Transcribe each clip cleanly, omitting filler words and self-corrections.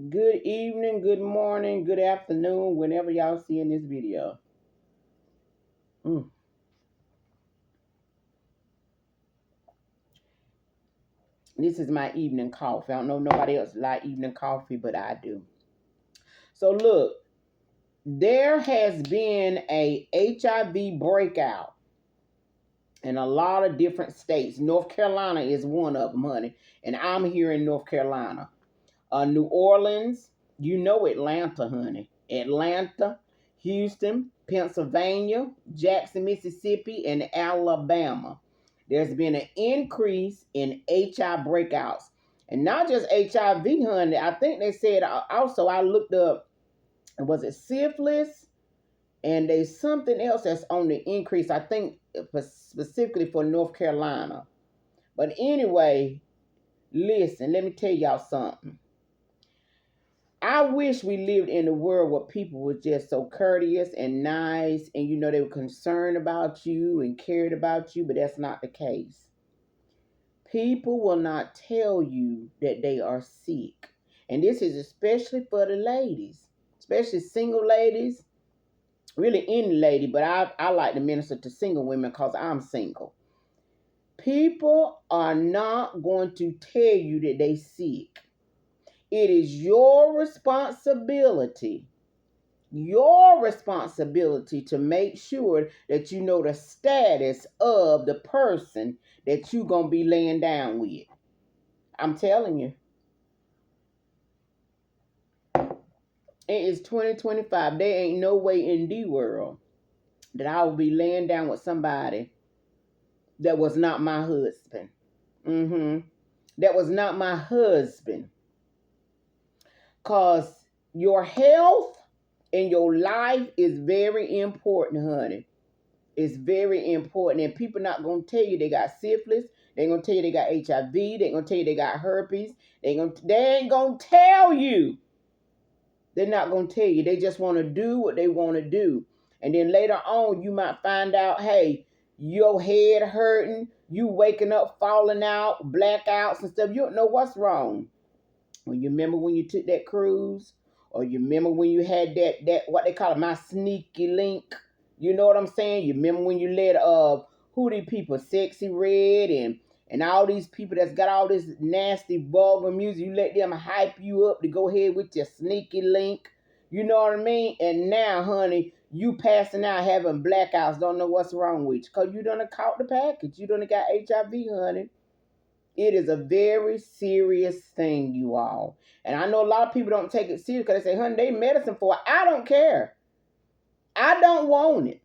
Good evening, good morning, good afternoon, whenever y'all see in this video. Mm. This is my evening coffee. I don't know nobody else like evening coffee, but I do. So look, there has been a HIV breakout in a lot of different states. North Carolina is one of them, honey. And I'm here in North Carolina. New Orleans, you know Atlanta, honey. Atlanta, Houston, Pennsylvania, Jackson, Mississippi, and Alabama. There's been an increase in HIV breakouts. And not just HIV, honey. I think they said also, I looked up, was it syphilis? And there's something else that's on the increase, I think specifically for North Carolina. But anyway, listen, let me tell y'all something. I wish we lived in a world where people were just so courteous and nice and they were concerned about you and cared about you, but that's not the case. People will not tell you that they are sick. And this is especially for the ladies, especially single ladies, really any lady, but I like to minister to single women because I'm single. People are not going to tell you that they sick. It is your responsibility to make sure that you know the status of the person that you're going to be laying down with. I'm telling you. It is 2025. There ain't no way in the world that I will be laying down with somebody that was not my husband. That was not my husband. Because your health and your life is very important, honey. It's very important. And people not going to tell you they got syphilis. They ain't going to tell you they got HIV. They ain't going to tell you they got herpes. They ain't going to tell you. They're not going to tell you. They just want to do what they want to do. And then later on, you might find out, hey, your head hurting, you waking up, falling out, blackouts and stuff. You don't know what's wrong. When you remember when you took that cruise, or you remember when you had that what they call it, my sneaky link. You know what I'm saying? You remember when you let who these people, Sexy Red and all these people that's got all this nasty vulgar music, you let them hype you up to go ahead with your sneaky link. You know what I mean? And now, honey, you passing out having blackouts, don't know what's wrong with you. Because you done caught the package. You done got HIV, honey. It is a very serious thing, you all. And I know a lot of people don't take it serious because they say, honey, they medicine for it. I don't care. I don't want it.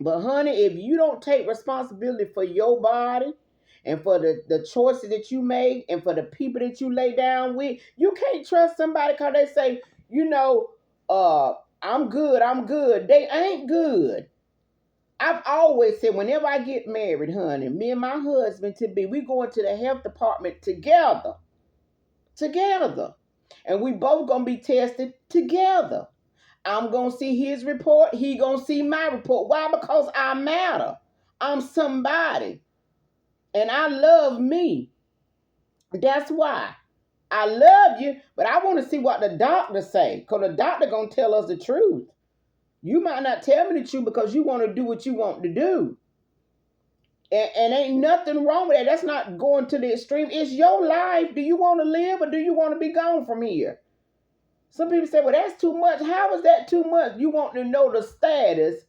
But honey, if you don't take responsibility for your body and for the choices that you make and for the people that you lay down with, you can't trust somebody because they say, I'm good. They ain't good. I've always said, whenever I get married, honey, me and my husband to be, we go into the health department together. And we both gonna be tested together. I'm gonna see his report. He gonna see my report. Why? Because I matter. I'm somebody. And I love me. That's why. I love you, but I want to see what the doctor say. Because the doctor gonna tell us the truth. You might not tell me the truth because you want to do what you want to do. And ain't nothing wrong with that. That's not going to the extreme. It's your life. Do you want to live or do you want to be gone from here? Some people say, well, that's too much. How is that too much? You want to know the status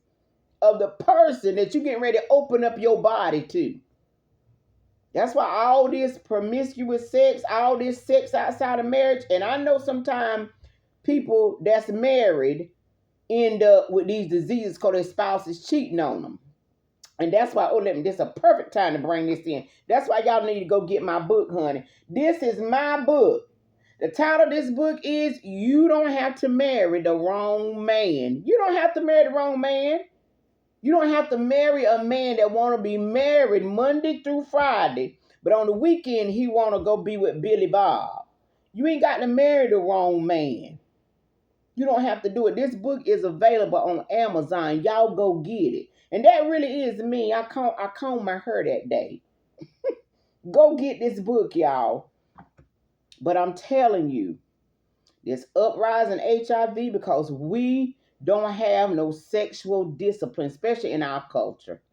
of the person that you're getting ready to open up your body to. That's why all this promiscuous sex, all this sex outside of marriage, and I know sometimes people that's married end up with these diseases because their spouse is cheating on them. And that's why, this is a perfect time to bring this in. That's why y'all need to go get my book, honey. This is my book. The title of this book is You Don't Have to Marry the Wrong Man. You don't have to marry the wrong man. You don't have to marry a man that want to be married Monday through Friday, but on the weekend he want to go be with Billy Bob. You ain't got to marry the wrong man. You don't have to do it. This book is available on Amazon. Y'all go get it. And that really is me. I combed my hair that day. Go get this book, y'all. But I'm telling you, This uprising HIV because we don't have no sexual discipline, especially in our culture.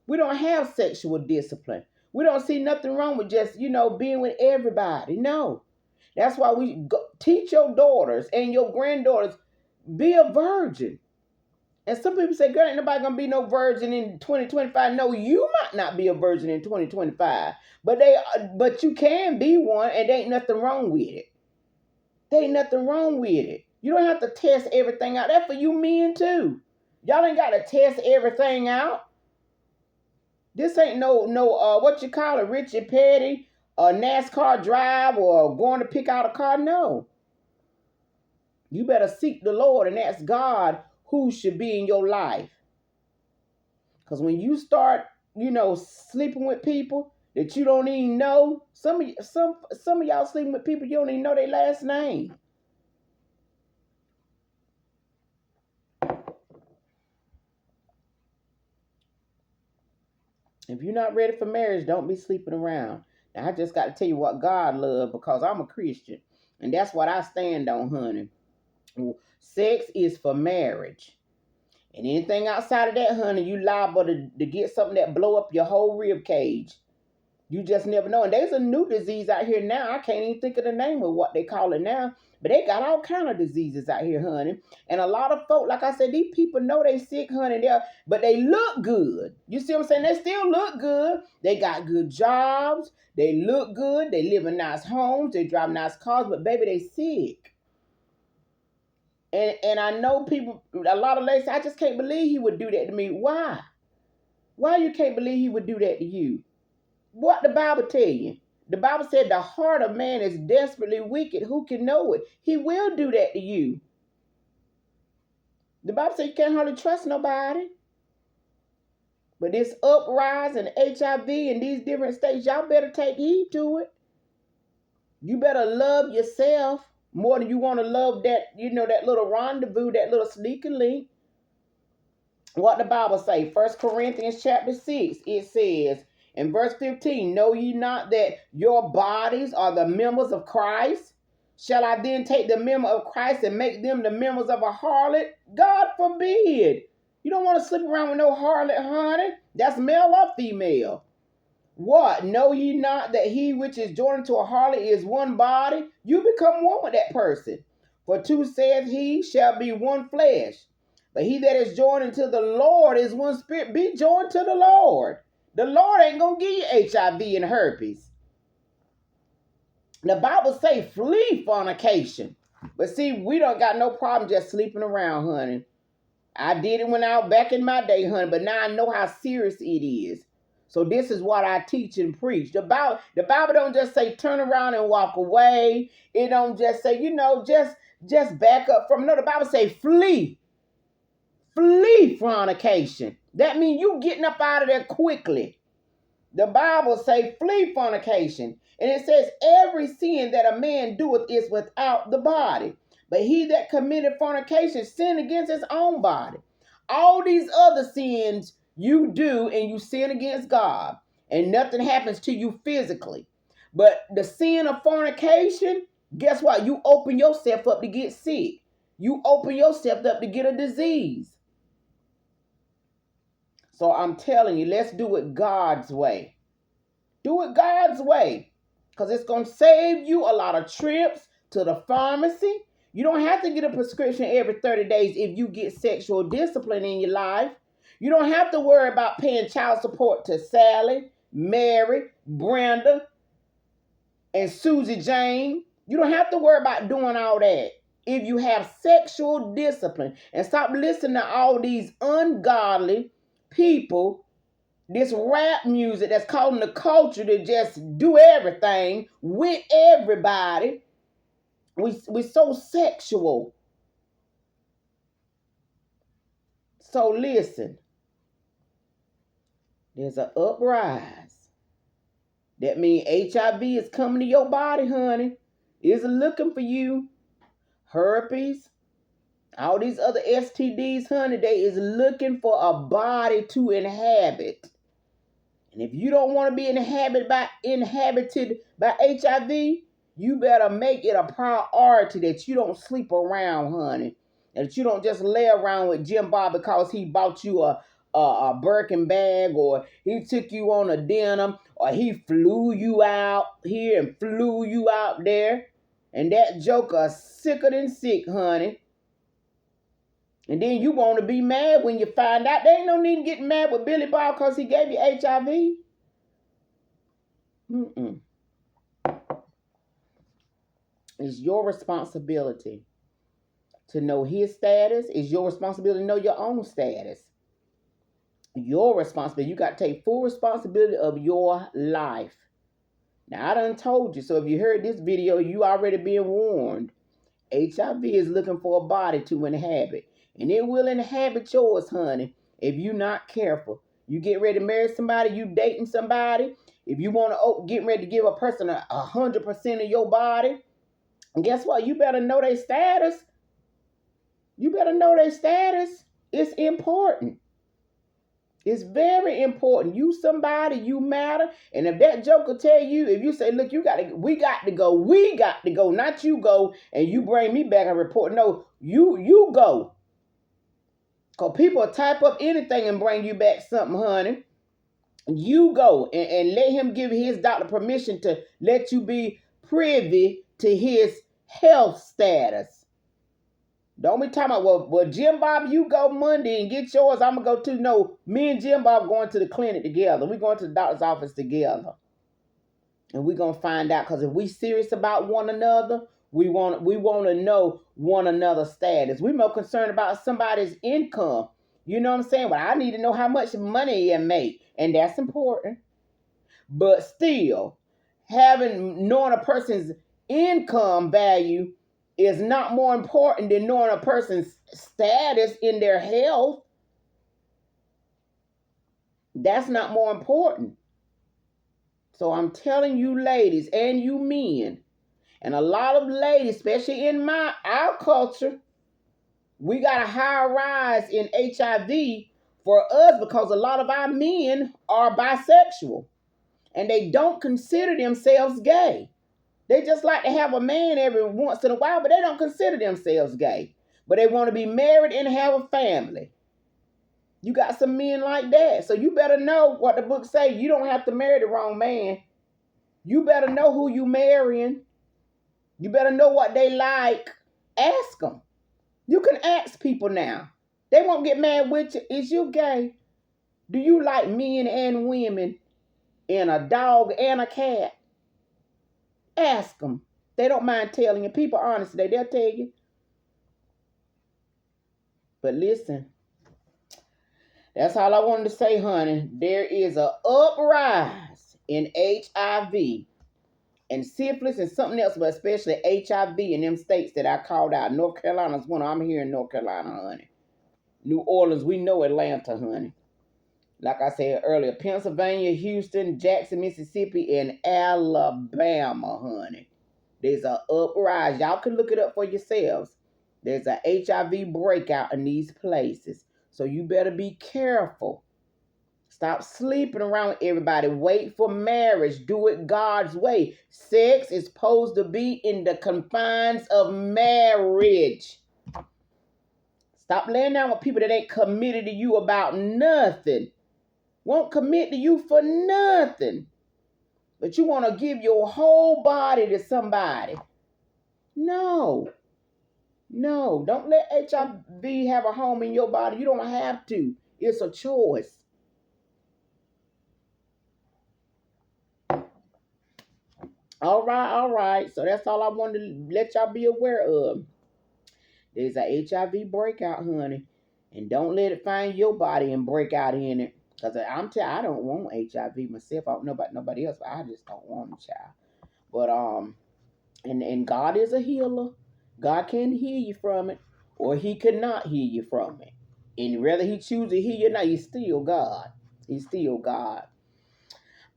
We don't have sexual discipline. We don't see nothing wrong with just, being with everybody. No. That's why we teach your daughters and your granddaughters, be a virgin. And some people say, girl, ain't nobody going to be no virgin in 2025. No, you might not be a virgin in 2025. But you can be one, and there ain't nothing wrong with it. There ain't nothing wrong with it. You don't have to test everything out. That's for you men too. Y'all ain't got to test everything out. This ain't no what you call it, Richie Petty, a NASCAR drive or going to pick out a car. No. You better seek the Lord and ask God who should be in your life. Because when you start, sleeping with people that you don't even know, some of y'all sleeping with people you don't even know their last name. If you're not ready for marriage, don't be sleeping around. Now, I just got to tell you what God loves, because I'm a Christian. And that's what I stand on, honey. Sex is for marriage. And anything outside of that, honey, you liable to get something that blow up your whole rib cage. You just never know. And there's a new disease out here now. I can't even think of the name of what they call it now. But they got all kind of diseases out here, honey. And a lot of folk, like I said, these people know they sick, honey, but they look good. You see what I'm saying? They still look good. They got good jobs. They look good. They live in nice homes. They drive nice cars. But baby, they sick. And I know people, a lot of ladies, I just can't believe he would do that to me. Why? Why you can't believe he would do that to you? What the Bible tell you? The Bible said the heart of man is desperately wicked. Who can know it? He will do that to you. The Bible said you can't hardly trust nobody. But this uprising HIV in these different states, y'all better take heed to it. You better love yourself more than you want to love that, that little rendezvous, that little sneaky link. What the Bible say? 1 Corinthians chapter 6, it says, in verse 15, know ye not that your bodies are the members of Christ? Shall I then take the member of Christ and make them the members of a harlot? God forbid. You don't want to sleep around with no harlot, honey. That's male or female. What? Know ye not that he which is joined to a harlot is one body? You become one with that person. For two saith he, shall be one flesh. But he that is joined unto the Lord is one spirit. Be joined to the Lord. The Lord ain't going to give you HIV and herpes. The Bible say flee fornication. But see, we don't got no problem just sleeping around, honey. I did it when I was back in my day, honey, but now I know how serious it is. So this is what I teach and preach. The Bible don't just say turn around and walk away. It don't just say, just back up from. No, the Bible say flee. Flee fornication. That means you getting up out of there quickly. The Bible say flee fornication. And it says every sin that a man doeth is without the body. But he that committed fornication sinned against his own body. All these other sins you do and you sin against God. And nothing happens to you physically. But the sin of fornication, guess what? You open yourself up to get sick. You open yourself up to get a disease. So I'm telling you, let's do it God's way. Do it God's way. Because it's going to save you a lot of trips to the pharmacy. You don't have to get a prescription every 30 days if you get sexual discipline in your life. You don't have to worry about paying child support to Sally, Mary, Brenda, and Susie Jane. You don't have to worry about doing all that if you have sexual discipline. And stop listening to all these ungodly people, this rap music that's causing the culture to just do everything with everybody. We're so sexual. So listen, there's an uprise. That means HIV is coming to your body, honey. It's looking for you. Herpes, all these other STDs, honey, they is looking for a body to inhabit. And if you don't want to be inhabited by HIV, You better make it a priority that you don't sleep around, honey. And that you don't just lay around with Jim Bob because he bought you a Birkin bag, or he took you on a dinner, or he flew you out here and flew you out there. And that joker sicker than sick, honey. And then you want to be mad when you find out. There ain't no need to get mad with Billy Bob because he gave you HIV. Mm-mm. It's your responsibility to know his status. It's your responsibility to know your own status. Your responsibility. You got to take full responsibility of your life. Now, I done told you. So if you heard this video, you already been warned. HIV is looking for a body to inhabit. And it will inhabit yours, honey, if you're not careful. You get ready to marry somebody, you dating somebody. If you want to get ready to give a person 100% of your body, and guess what? You better know their status. You better know their status. It's important. It's very important. You somebody, you matter. And if that joker tell you, if you say, look, we got to go, not you go and you bring me back a report. No, you go. Because people type up anything and bring you back something, honey. You go and let him give his doctor permission to let you be privy to his health status. Don't be talking about, well, Jim Bob, you go Monday and get yours. I'm going to go too. No, me and Jim Bob going to the clinic together. We're going to the doctor's office together. And we're going to find out. Because if we serious about one another, we want to know one another's status. We're more concerned about somebody's income. You know what I'm saying? Well, I need to know how much money you make. And that's important. But still, knowing a person's income value is not more important than knowing a person's status in their health. That's not more important. So I'm telling you ladies and you men, and a lot of ladies, especially in our culture, we got a high rise in HIV for us because a lot of our men are bisexual and they don't consider themselves gay. They just like to have a man every once in a while, but they don't consider themselves gay. But they want to be married and have a family. You got some men like that. So you better know what the book say. You don't have to marry the wrong man. You better know who you marrying. You better know what they like. Ask them. You can ask people now. They won't get mad with you. Is you gay? Do you like men and women and a dog and a cat? Ask them. They don't mind telling you. People, honestly, they'll tell you. But listen, that's all I wanted to say, honey. There is an uprise in HIV and syphilis and something else, but especially HIV in them states that I called out. North Carolina's one. I'm here in North Carolina, honey. New Orleans, we know Atlanta, honey. Like I said earlier, Pennsylvania, Houston, Jackson, Mississippi, and Alabama, honey. There's an uprise. Y'all can look it up for yourselves. There's an HIV breakout in these places. So you better be careful. Stop sleeping around with everybody. Wait for marriage. Do it God's way. Sex is supposed to be in the confines of marriage. Stop laying down with people that ain't committed to you about nothing. Won't commit to you for nothing. But you want to give your whole body to somebody. No. No. Don't let HIV have a home in your body. You don't have to. It's a choice. All right. So that's all I wanted to let y'all be aware of. There's a HIV breakout, honey. And don't let it find your body and break out in it. Because I don't want HIV myself. I don't know about nobody else, but I just don't want it, child. But and God is a healer. God can heal you from it, or he cannot heal you from it. And whether he chooses to heal you or not, he's still God. He's still God.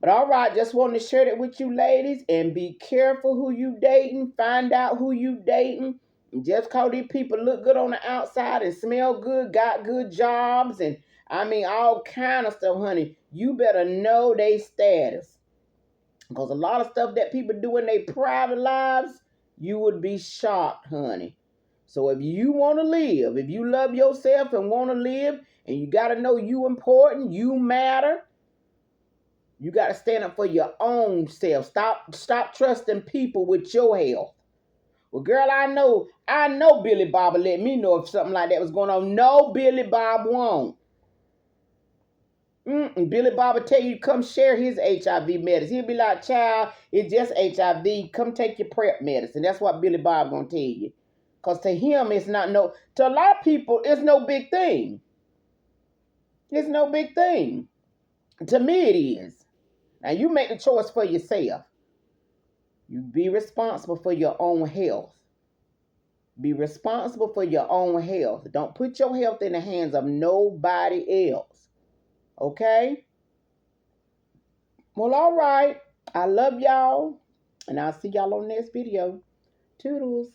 But all right, just wanted to share that with you ladies. And be careful who you dating. Find out who you dating. And just because these people look good on the outside and smell good, got good jobs, and I mean all kind of stuff, honey. You better know their status. Because a lot of stuff that people do in their private lives, you would be shocked, honey. So if you want to live, if you love yourself and want to live, and you got to know you important, you matter, you got to stand up for your own self. Stop trusting people with your health. Well, girl, I know Billy Bob will let me know if something like that was going on. No, Billy Bob won't. Billy Bob will tell you to come share his HIV medicine. He'll be like, child, it's just HIV. Come take your PrEP medicine. That's what Billy Bob gonna tell you. Because to him, it's not no, to a lot of people, it's no big thing. It's no big thing. To me, it is. Now, you make the choice for yourself. You be responsible for your own health. Be responsible for your own health. Don't put your health in the hands of nobody else. Okay? Well, all right. I love y'all. And I'll see y'all on the next video. Toodles.